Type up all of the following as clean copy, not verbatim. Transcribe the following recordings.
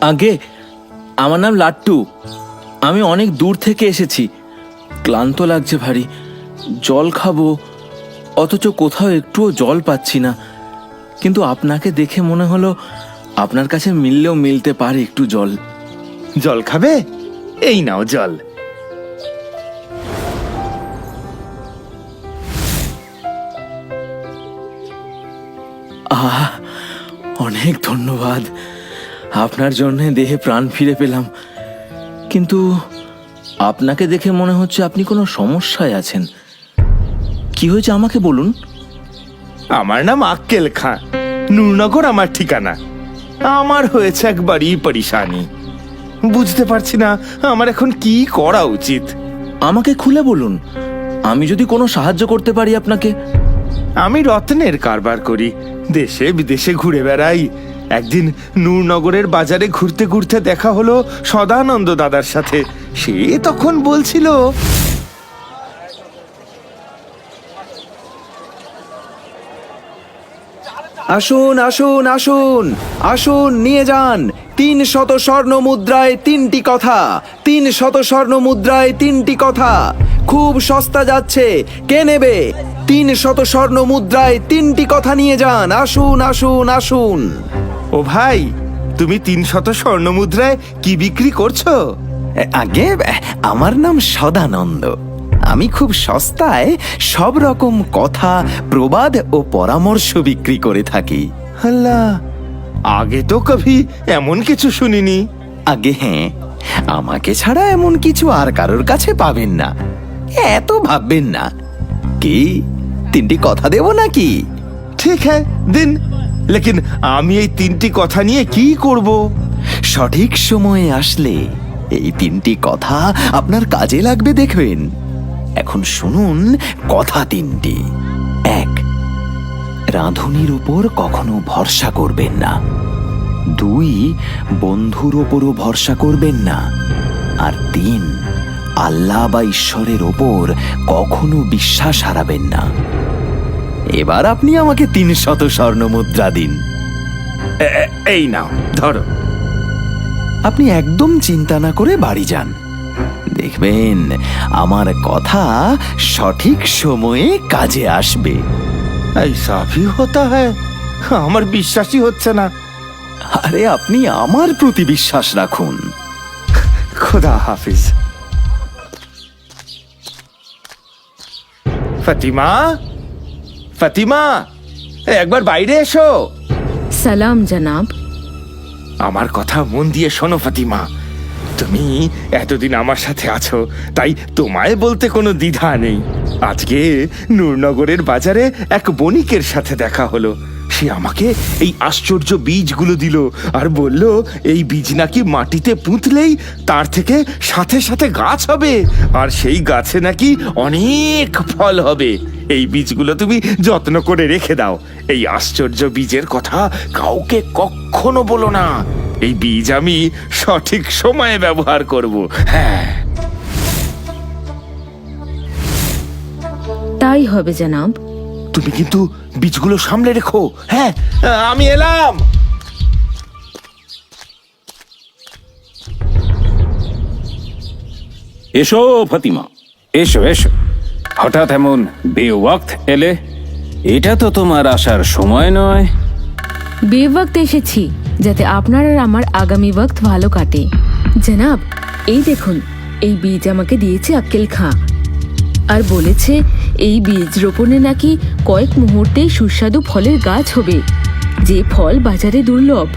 আগে আমার নাম লাট্টু। আমি অনেক দূর থেকে এসেছি, ক্লান্ত লাগছে ভারী। জল খাবো, অথচ কোথাও একটুও জল পাচ্ছি না। কিন্তু আপনাকে দেখে মনে হলো আপনার কাছে মিললেও মিলতে পারে একটু জল। জল খাবে? এই নাও জল। আহ, অনেক ধন্যবাদ। আপনার জন্য দেহে প্রাণ ফিরে পেলাম। কিন্তু আপনাকে দেখে মনে হচ্ছে আপনি কোনো সমস্যায় আছেন। কি হয়েছে আমাকে বলুন। আমার নাম আক্কেল খাঁ, নূরনগর আমার ঠিকানা। আমার হয়েছে একবারই পরিশানি, বুঝতে পারছি না আমার এখন কি করা উচিত। আমাকে খুলে বলুন, আমি যদি কোনো সাহায্য করতে পারি আপনাকে। আমি রত্নের কারবার করি, দেশে বিদেশে ঘুরে বেড়াই। একদিন নূরনগরের বাজারে ঘুরতে ঘুরতে দেখা হলো সদানন্দ দাদার সাথে। সে তখন বলছিল, আসুন আসুন আসুন আসুন, নিয়ে যান 300 স্বর্ণ মুদ্রায় 3টি কথা। 300 স্বর্ণ মুদ্রায় 3টি কথা, খুব সস্তা যাচ্ছে, কে নেবে? 300 স্বর্ণ মুদ্রায় 3টি কথা নিয়ে যান, আসুন আসুন আসুন। ও ভাই, তুমি 300 স্বর্ণ মুদ্রায় কি বিক্রি করছো? আগে আমার নাম সদানন্দ। আমি খুব সস্তায় সব রকম কথা, প্রবাদ ও পরামর্শ বিক্রি করে থাকি। আল্লাহ, আগে তো কভি এমন কিছু শুনিনি। আগে হ্যাঁ, আমাকে ছাড়া এমন কিছু আর কারোর কাছে পাবেন না। এত ভাববেন না। কি 3টি কথা দেব নাকি? ঠিক হ্যাঁ, দিন। লেকিন আমি এই 3টি কথা নিয়ে কি করব? সঠিক সময়ে আসলে এই 3টি কথা আপনার কাজে লাগবে, দেখবেন। এখন শুনুন কথা 3টি। 1, রাঁধুনির উপর কখনো ভরসা করবেন না। 2, বন্ধুর ওপরও ভরসা করবেন না। আর 3, আল্লাহ বা ঈশ্বরের ওপর কখনো বিশ্বাস হারাবেন না। এবার আপনি আমাকে 300 স্বর্ণ মুদ্রা দিন। এই নাও, ধরো। আপনি একদম চিন্তা না করে বাড়ি যান, দেখবেন আমার কথা সঠিক সময়ে কাজে আসবে। ऐसा भी होता है? আমার বিশ্বাসই হচ্ছে না। আরে আপনি আমার প্রতি বিশ্বাস রাখুন। খোদা হাফিজ। ফাতিমা, ফাতিমা, একবার বাইরে এসো। সালাম জনাব। আমার কথা মন দিয়ে শোনো ফাতিমা। তুমি এতদিন আমার সাথে আছো, তাই তোমায় বলতে কোনো দ্বিধা নেই। আজকে নূরনগরের বাজারে এক বণিকের সাথে দেখা হলো। সে আমাকে এই আশ্চর্য বীজগুলো দিল আর বলল এই বীজ নাকি মাটিতে পুঁতলেই তার থেকে সাথে সাথে গাছ হবে, আর সেই গাছে নাকি অনেক ফল হবে। এই বীজগুলো তুমি যত্ন করে রেখে দাও। এই আশ্চর্য বীজের কথা কাউকে কখনো বলো না। এই বীজ আমি সঠিক সময়ে ব্যবহার করব। হ্যাঁ, তাই হবে জনাব। তুমি কিন্তু বীজগুলো সামলে রেখো। হ্যাঁ, আমি এলাম। এসো ফাতিমা, এসো এসো। হঠাৎ এমন বেওয়াক্ত এলে, এটা তো তোমার আসার সময় নয়। বেওয়াক্ত এসেছি যাতে আপনার আর আমার আগামী ওয়াক্ত ভালো কাটে। জনাব, এই দেখুন, এই বীজ আমাকে দিয়েছে আক্কেল খাঁ, আর বলেছে এই বীজ রোপণে নাকি কয়েক মুহূর্তেই সুস্বাদু ফলের গাছ হবে, যে ফল বাজারে দুর্লভ।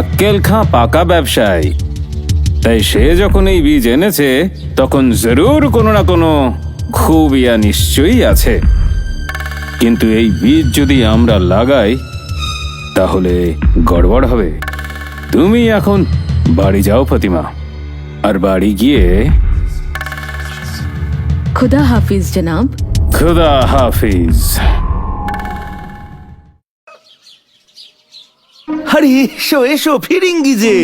আক্কেল খাঁ পাকা ব্যবসায়ী, তাই সে যখন এই বীজ এনেছে তখন জরুর কোনো না কোনো খুবিয়া নিশ্চয়ই আছে। কিন্তু এই বীজ যদি আমরা লাগাই তাহলে গড়বড় হবে। তুমি এখন বাড়ি যাও ফাতিমা, আর বাড়ি গিয়ে খুদা হাফিজ জনাব। খুদা হাফিজ। আরে এসো এসো ফিরিঙ্গি যে,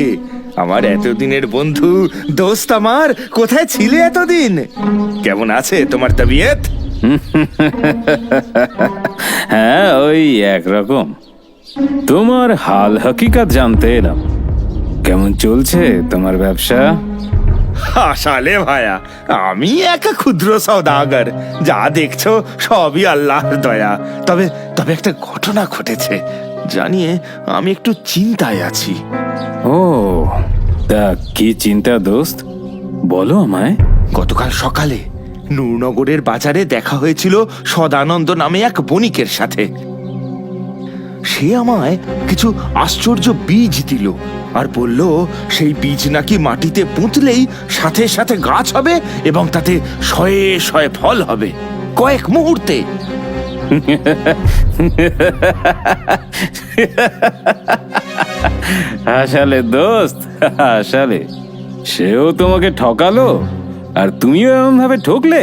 আমার এতদিনের বন্ধু, দোস্ত আমার, কোথায় ছিলে এতদিন? কেমন আছে তোমার তবিয়ত? হ্যাঁ, ওই একরকম। তোমার হাল হকিকত জানতে এলাম। কেমন চলছে তোমার ব্যবসা? আসলে ভাইয়া, আমি এক ক্ষুদ্র সওদাগর, যা দেখছো সবই আল্লাহর দয়া। তবে তবে একটা ঘটনা ঘটেছে, জানিয়ে আমি একটু চিন্তায় আছি। ও, তা কি চিন্তা দোস্ত, বলো আমায়। গতকাল সকালে নূরনগরের বাজারে দেখা হয়েছিল সদানন্দ নামে এক বণিকের সাথে। সে আমায় কিছু আশ্চর্য বীজ দিল আর বলল সেই বীজ নাকি মাটিতে পুঁতলেই সাথে সাথে গাছ হবে এবং তাতে শয়ে শয়ে ফল হবে কয়েক মুহূর্তে। আসলে দোস্ত, আসলে সেও তোমাকে ঠকালো আর তুমিও এমন ভাবে ঠকলে।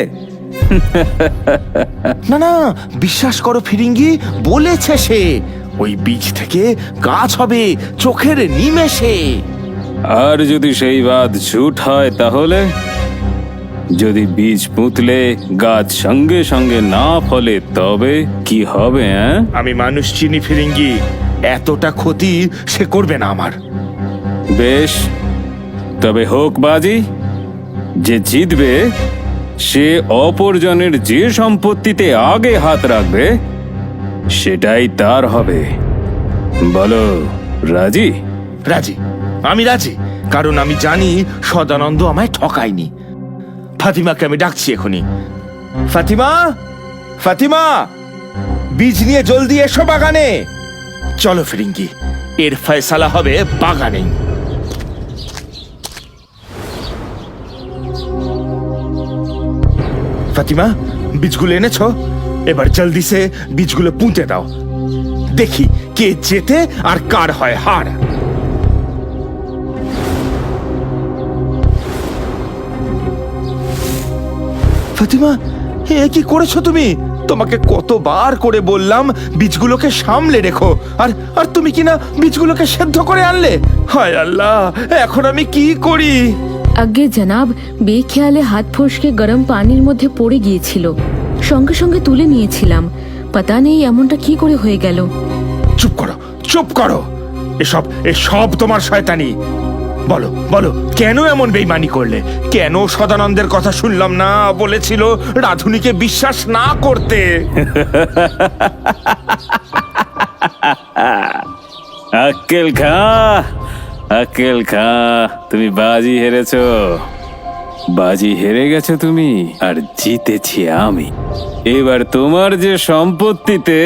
না না, বিশ্বাস করো ফিরিঙ্গি, বলেছে সে ওই বীজ থেকে গাছ হবে চোখের নিমেষে। আর যদি সেই বাদ ঝুট হয় তাহলে? যদি বীজ পুঁতলে গাছ সঙ্গে সঙ্গে না ফলে তবে কি হবে? আমি মানুষ চিনি ফিরিঙ্গি, এতটা ক্ষতি সে করবে না আমার। বেশ, তবে হোক বাজি, যে জিতবে সে অপরজনের যে সম্পত্তিতে আগে হাত রাখবে সেটাই তার হবে। বলো, রাজি? রাজি, আমি রাজি, কারণ আমি জানি সদানন্দ আমায় ঠকায়নি। ফাতিমাকে আমি ডাকছি এখনই। ফাতিমা, ফাতিমা, বীজ নিয়ে জলদি এসো বাগানে। চলো ফিরিঙ্গি, এর ফয়সালা হবে বাগানেই। ফাতিমা, বীজগুলো এনেছো? এবার জলদি সে বীজগুলো পুঁতে দাও, দেখি কে জেতে আর কার হয় হার। ফাতিমা, এ কি করেছো তুমি? তোমাকে কতবার করে বললাম বীজগুলোকে সামলে রেখো, আর আর তুমি কিনা বীজগুলোকে সেদ্ধ করে আনলে। হায় আল্লাহ, এখন আমি কি করি? আগে জনাব, বেখেয়ালে হাত ফসকে গরম পানির মধ্যে পড়ে গিয়েছিল, সঙ্গে সঙ্গে তুলে নিয়েছিলাম। পাতা নেই এমনটা কি করে হয়ে গেল। চুপ করো, চুপ করো, এসব এসব তোমার শয়তানি। বলো বলো, কেন এমন বেইমানি করলে? কেন সদানন্দের কথা শুনলাম না? বলেছিল রাধুনিকে বিশ্বাস না করতে। আক্কেল খা, আক্কেল খা, তুমি বাজি হেরেছো। বাজি হেরে গেছো তুমি, আর জিতেছি আমি। এবার তোমার যে সম্পত্তিতে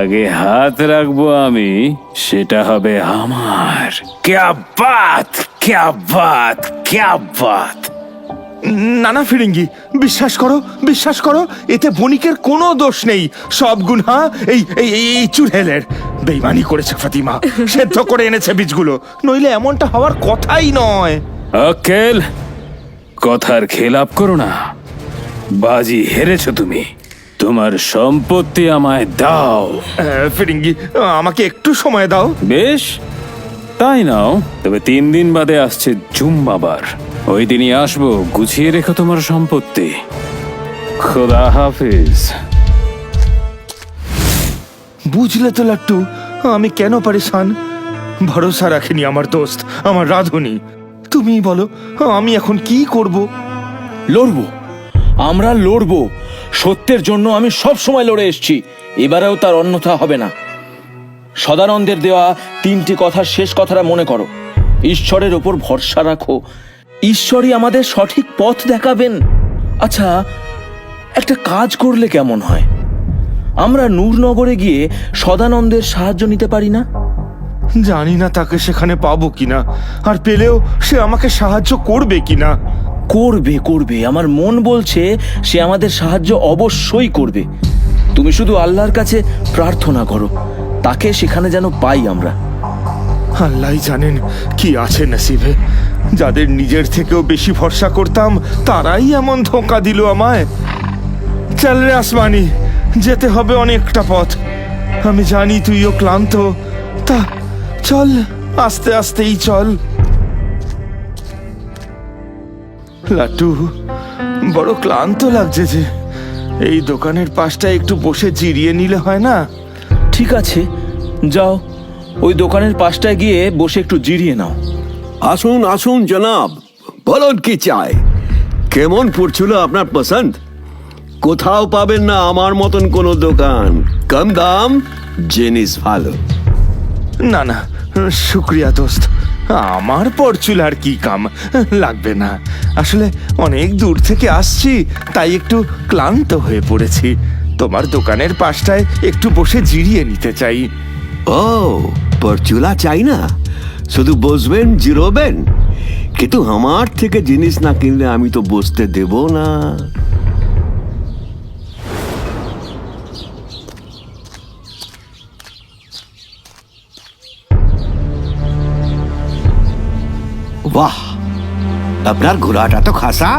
আগে হাত রাখবো আমি, সেটা হবে আমার। ক্যা বাত, ক্যা বাত, ক্যা বাত। না না ফিরিঙ্গি, বিশ্বাস করো, বিশ্বাস করো, এতে বণিকের কোনো দোষ নেই। সব গুনহা এই এই এই চুড়েলের। বেইমানি করেছে ফাতিমা, সেদ্ধ করে এনেছে বীজগুলো, নইলে এমনটা হওয়ার কথাই নয়। আক্কেল, কথার খেলাপ করো না। বাজি হেরেছো তুমি, তোমার সম্পত্তি আমায় দাও। ফিরিঙ্গি, আমাকে একটু সময় দাও। বেশ, তাই নাও। তবে 3 দিন বাদে আসছে জুম্মাবার, ওই দিনই আসবো। গুছিয়ে রেখো তোমার সম্পত্তি। খোদা হাফিজ। বুঝলে তো লাট্টু, আমি কেন পারেশান? ভরসা রাখেনি আমার দোস্ত, আমার রাধুনি। তুমি বলো, আমি এখন কি করব? লড়বো, আমরা লড়বো। সত্যের জন্য আমি সব সময় লড়ে এসেছি, এবারেও তার অন্যথা হবে না। সদানন্দের দেওয়া 3টি কথার শেষ কথাটা মনে করো। ঈশ্বরের ওপর ভরসা রাখো, ঈশ্বরই আমাদের সঠিক পথ দেখাবেন। আচ্ছা, একটা কাজ করলে কেমন হয়? আমরা নূরনগরে গিয়ে সদানন্দের সাহায্য নিতে পারি না? জানি না তাকে সেখানে পাবো কিনা, আর পেলেও সে আমাকে সাহায্য করবে কিনা। করবে, করবে, আমার মন বলছে সে আমাদের সাহায্য অবশ্যই করবে। তুমি শুধু আল্লাহর কাছে প্রার্থনা করো, তাকে সেখানে যেন পাই আমরা। আল্লাহই জানেন কি আছে নসিবে। যাদের নিজের থেকেও বেশি ভরসা করতাম, তারাই এমন ধোঁকা দিল আমায়। চল রে আসমানি, যেতে হবে অনেকটা পথ। আমি জানি তুইও ক্লান্ত, তা চল, আস্তে আস্তেই চল। লাট্টু, বড় ক্লান্ত লাগছে যে। এই দোকানের পাশটা একটু বসে জিরিয়ে নিলে হয় না? ঠিক আছে, যাও, ওই দোকানের পাশটায় গিয়ে বসে একটু জিরিয়ে নাও। আসুন আসুন জনাব, বলুন কি চাই? কেমন পড়ছিল আপনার পছন্দ? কোথাও পাবেন না আমার মতন কোনো দোকান, কম দাম, জিনিস ভালো। না না, শুক্রিয়া দোস্ত, আমার পরচুল আর কি কাম, লাগবে না। আসলে অনেক দূর থেকে আসছি, তাই একটু ক্লান্ত হয়ে পড়েছি। তোমার দোকানের পাশটায় একটু বসে জিরিয়ে নিতে চাই। ও, পরচুলা চাই না, শুধু বসবেন, জিরোবেন। কিন্তু আমার থেকে জিনিস না কিনলে আমি তো বসতে দেব না। বাহ, আপনার ঘোড়াটা তো খাসা।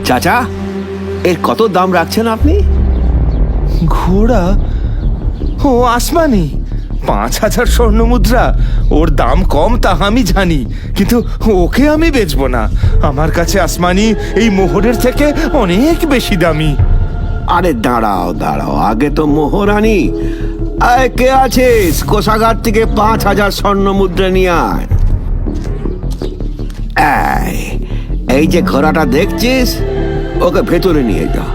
চাচা, এর কত দাম রাখছেন আপনি? ঘোড়া? ও আসমানি, 5,000 স্বর্ণ মুদ্রা। ওর দাম কম তা আমি জানি, কিন্তু ওকে আমি বেচবো না। আমার কাছে আসমানি এই মোহরের থেকে অনেক বেশি দামি। আরে দাঁড়াও দাঁড়াও, আগে তো মোহরানি। আয়, কে আছিস? কোষাগার থেকে 5,000 স্বর্ণ মুদ্রা নিয়ে আয়। এই যে ঘোড়াটা দেখছিস, ওকে ভেতরে নিয়ে যা।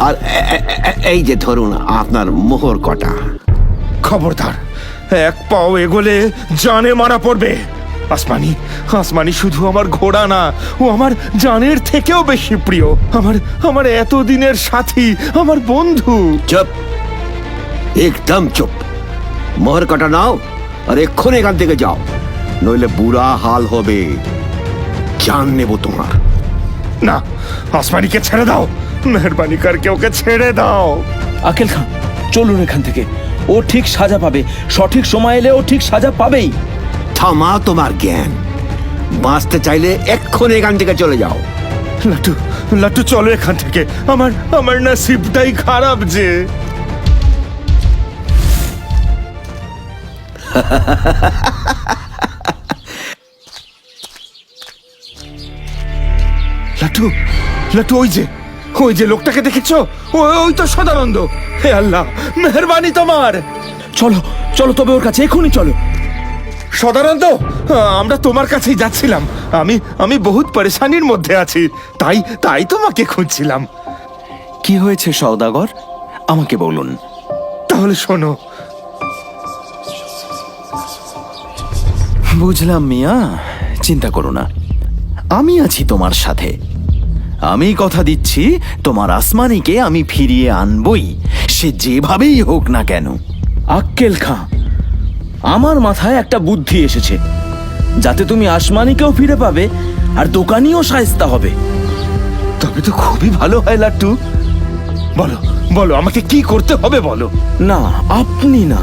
আর এই যে ধরুন আপনার মোহর কটা। খবরদার, এক পাও এগোলে জানে মারা পড়বে। আসমানি, আসমানি শুধু আমার ঘোড়া না, ও আমার জানের থেকেও বেশি প্রিয়। আমার এতদিনের সাথী, আমার বন্ধু। চুপ, একদম চুপ। মোহর কটা নাও আর এক্ষুনি এখান থেকে যাও, নইলে বুড়া হাল হবে। জান নেব তোমার। না, আসমানিকে ছেড়ে দাও, মেহরবানি করকে ওকে ছেড়ে দাও। আকেল খাঁ, চলুন এখান থেকে। ও ঠিক সাজা পাবে, সঠিক সময় এলে ও ঠিক সাজা পাবেই। থামা তোমার জ্ঞান। বাঁচতে চাইলে এক্ষুনি এখান থেকে চলে যাও। লাট্টু, লাট্টু চলো এখান থেকে। আমার নসিবটাই খারাপ যে। লাট্টু, লাট্টু, ওই যে লোকটাকে দেখেছো? ওই তো সদানন্দ। হে আল্লাহ, মেহরবানি তোমার। চলো চলো তবে ওর কাছে, এখনই চলো। সদানন্দ, আমরা তোমার কাছেই যাচ্ছিলাম। আমি বহুত পরেশানির মধ্যে আছি, তাই তোমাকে খুঁজছিলাম। কি হয়েছে সওদাগর, আমাকে বলুন। তাহলে শোনো। বুঝলাম মিয়া, চিন্তা করো না, আমি আছি তোমার সাথে। আমি কথা দিচ্ছি, তোমার আসমানিকে আমি ফিরিয়ে আনবই, সে যেভাবেই হোক না কেন। আক্কেল খাঁ, আমার মাথায় একটা বুদ্ধি এসেছে, যাতে তুমি আসমানিকেও ফিরে পাবে আর দোকানিও শায়েস্তা হবে। তবে তো খুবই ভালো হয় লাট্টু। বলো বলো, আমাকে কি করতে হবে বলো। না, আপনি না,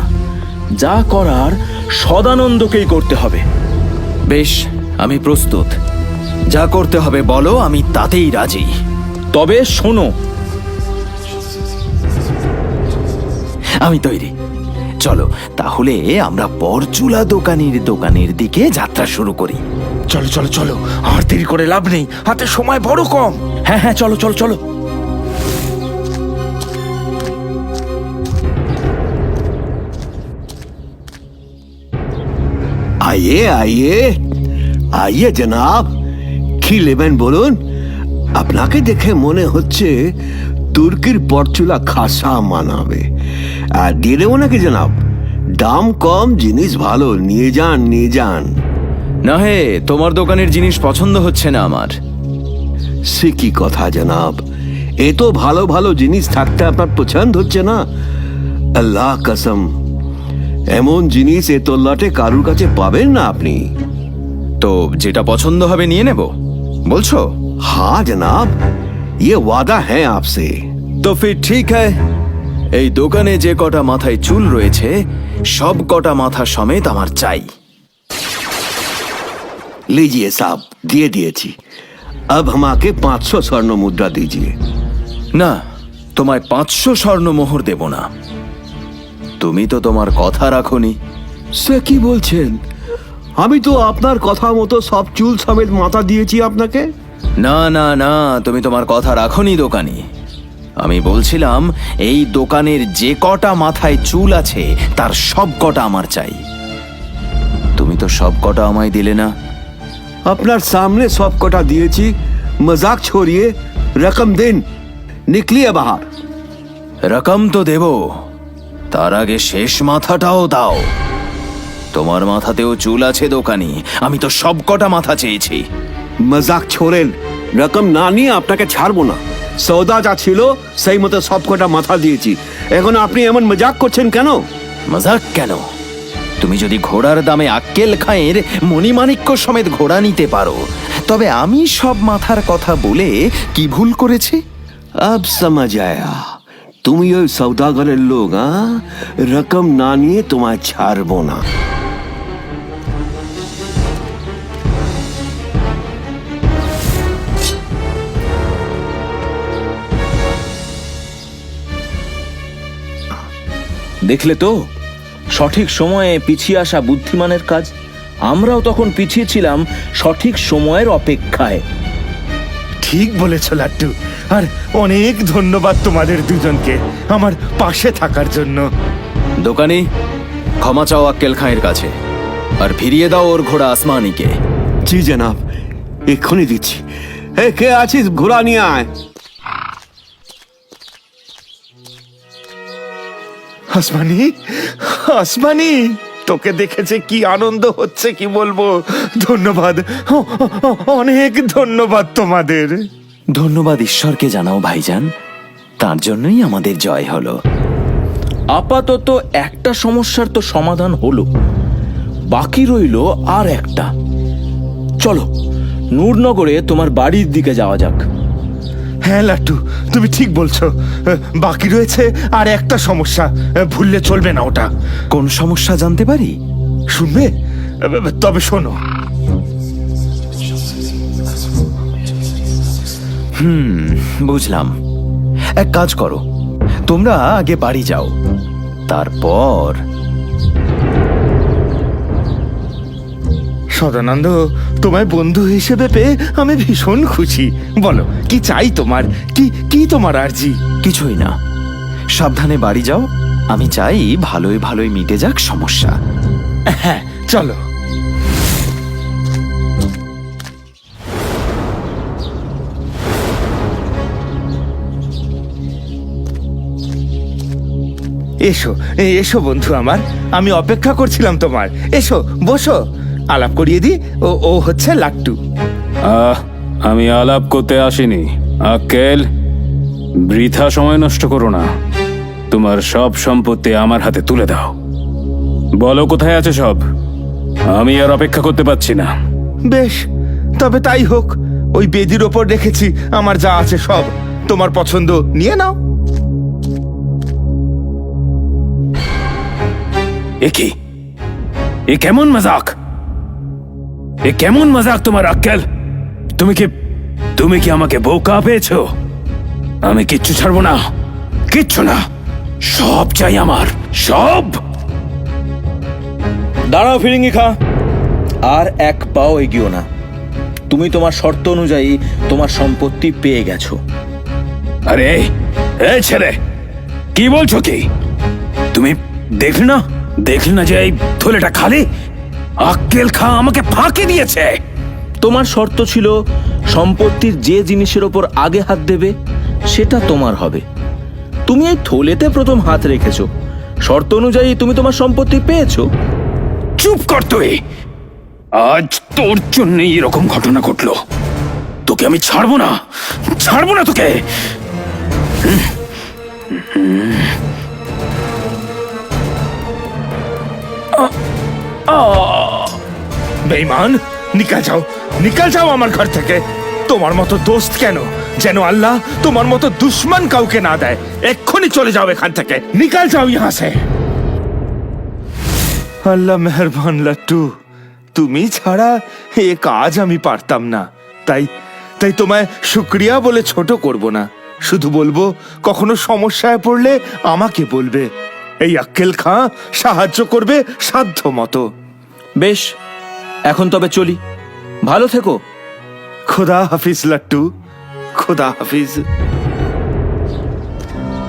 যা করার সদানন্দকেই করতে হবে। বেশ, আমি প্রস্তুত। যা করতে হবে বলো, আমি তাতেই রাজি। তবে শোনো, আমি তৈরি। চলো তাহলে আমরা পরচুলা দোকানের দিকে যাত্রা শুরু করি। চলো চলো চলো, আর দেরি করে লাভ নেই, হাতে সময় বড় কম। হ্যাঁ হ্যাঁ, চলো চলো চলো। आइए आइए आइए जनाब, কি নেবেন বলুন? আপনাকে দেখে মনে হচ্ছে তুর্কির পরচুলা খাসা মানাবে। আর দিয়ে দেবো নাকি জনাব? দাম কম, জিনিস ভালো, নিয়ে যান নিয়ে যান। না হে, তোমার দোকানের জিনিস পছন্দ হচ্ছে না আমার। সে কি কথা জনাব, এত ভালো ভালো জিনিস থাকতে আপনার পছন্দ হচ্ছে না? আল্লাহ কসম, এমন জিনিস এ তল্লাটে কারুর কাছে পাবেন না আপনি। তো যেটা পছন্দ হবে নিয়ে নেব বলছো? हाँ जनाब, ये वादा है आपसे। তো ফির ঠিক হ্যায়, এই দোকানে যে কটা মাথায় চুল রয়েছে সব কটা মাথা সমেত আমার চাই। लीजिए साहब, दिए दिएছি। अब हम आके 500 स्वर्ण मुद्रा दीजिए। না, তোমায় 500 স্বর্ণ মোহর দেব না। তুমি তো তোমার কথা রাখোনি। সে কি বলছেন? আমি তো আপনার কথা মতো সব চুল সমেত মাথা দিয়েছি আপনাকে। না না না, তুমি তোমার কথা রাখোনি দোকানি। আমি বলছিলাম এই দোকানের যে কটা মাথায় চুল আছে তার সব কটা আমার চাই। তুমি তো সব কটা আমায় দিলে না। আপনার সামনে সব কটা দিয়েছি, মজাক छोड़िए, रकम दिन, निकलिए बाहर। রকম তো দেব, তার আগে শেষ মাথাটাও দাও। তোমার মাথাতেও চুল আছে দোকানি, আমি তো সব কটা মাথা চেয়েছি। মজাক छोड़ेন, রকম না নিয়ে আপনাকে ছাড়বো না। সৌদা যা ছিল সেই মতো সব কটা মাথা দিয়েছি, এখন আপনি এমন মজাক করছেন কেন? মজাক কেন? তুমি যদি ঘোড়ার দামে আক্কেল খাঁয়ের মণিমাণিক্য সমেত ঘোড়া নিতে পারো, তবে আমি সব মাথার কথা বলে কি ভুল করেছি? अब समझ आया, তুমি ওই সৌদাগরের লোক। রকম না নিয়ে তোমায় ছাড়বো না। দেখলে তো, সঠিক সময়ে পিছিয়ে আসা বুদ্ধিমানের কাজ। আমরাও তখন পিছিয়ে ছিলাম সঠিক সময়ের অপেক্ষায়। ঠিক বলেছ লাট্টু, আর অনেক ধন্যবাদ তোমাদের দুজনকে আমার পাশে থাকার জন্য। দোকানি, ক্ষমা চাও আক্কেল খাঁয়ের কাছে, আর ফিরিয়ে দাও ওর ঘোড়া আসমানিকে। জি জনাব, এক্ষুনি দিচ্ছি। হে, কে আছিস? ঘোড়া নিয়ে আয়। আসমানি, আসমানি, তোকে দেখেছে কি আনন্দ হচ্ছে কি বলবো। ধন্যবাদ, অনেক ধন্যবাদ তোমাদের। ধন্যবাদ ঈশ্বরকে জানাও ভাইজান, তার জন্যই আমাদের জয় হলো। আপাতত একটা সমস্যার তো সমাধান হলো, বাকি রইল আর একটা। চলো নূরনগরে তোমার বাড়ির দিকে যাওয়া যাক। হ্যাঁ লাট্টু, তুমি ঠিক বলছো, বাকি রয়েছে আর একটা সমস্যা, ভুললে চলবে না ওটা। কোন সমস্যা জানতে পারি? শুনবে? তবে শোনো। বুঝলাম। এক কাজ করো, তোমরা আগে বাড়ি যাও, তারপর। সদানন্দ, তোমায় বন্ধু হিসেবে পেয়ে আমি ভীষণ খুশি। বলো, কি চাই তোমার? কি তোমার আরজি? কিছুই না, সাবধানে বাড়ি যাও। আমি চাই ভালোই ভালোই মিটে যাক সমস্যা। হ্যাঁ, চলো। এসো, এসো বন্ধু আমার, আমি অপেক্ষা করছিলাম তোমার। এসো, বসো, আলাপ করিয়ে দি। ও হচ্ছে লাট্টু। আমি আলাপ করতে আসিনি আক্কেল, বৃথা সময় নষ্ট করো না। তোমার সব সম্পত্তি আমার হাতে তুলে দাও। বলো কোথায় আছে সব, আমি আর অপেক্ষা করতে পারছি না। বেশ, তবে তাই হোক। ওই বেদির ওপর রেখেছি আমার যা আছে সব, তোমার পছন্দ নিয়ে নাও। এ কি? এ কেমন মজাক? এ কেমন মজাক তোমার আক্কেল? তুমি কি আমাকে বোকা পেয়েছো? আমি কিচ্ছু ছাড়বো না, কিচ্ছু না, সব চাই আমার, সব। দাঁড়াও ফিরিঙ্গি খা, আর এক পাও এগিয়েও না। তুমি তোমার শর্ত অনুযায়ী তোমার সম্পত্তি পেয়ে গেছো। আরে এই ছেলে, কি বলছো কি? তুমি দেখলে না যে এই থলেটা খালি? আক্কেল খা আমাকে ফাঁকি দিয়েছে। তোমার শর্ত ছিল সম্পত্তির যে জিনিসের ওপর আগে হাত দেবে সেটা তোমার হবে। তুমি এই থলেতে প্রথম হাত রেখেছো, শর্ত অনুযায়ী তুমি তোমার সম্পত্তি পেয়েছো। চুপ কর তুই, আজ তোর জন্যই এরকম ঘটনা ঘটলো। তোকে আমি ছাড়বো না তোকে। বেঈমান, নিকাল যাও আমার ঘর থেকে। তোমার মতো দোস্ত কেন, যেন আল্লাহ তোমার মতো দুশ্মন কাউকে না দেয়। এক্ষুনি চলে যাও এখান থেকে, নিকাল যাও ইহাঁ সে। আল্লাহ মেহরবান লাট্টু, তুমি ছাড়া এ কাজ আমি পারতাম না। তাই তোমায় শুক্রিয়া বলে ছোট করব না, শুধু বলবো কখনো সমস্যায় পড়লে আমাকে বলবে। এই আক্কেল খাঁ সাহায্য করবে সাধ্য মতো। বেশ, এখন তবে চলি। ভালো থেকো। খোদা হাফিজ লাট্টু, খোদা হাফিজ।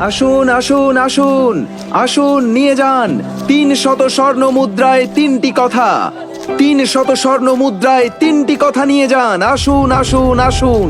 আসুন আসুন আসুন আসুন, নিয়ে যান 300 স্বর্ণ মুদ্রায় 3টি কথা। 300 স্বর্ণ মুদ্রায় 3টি কথা নিয়ে যান। আসুন আসুন আসুন।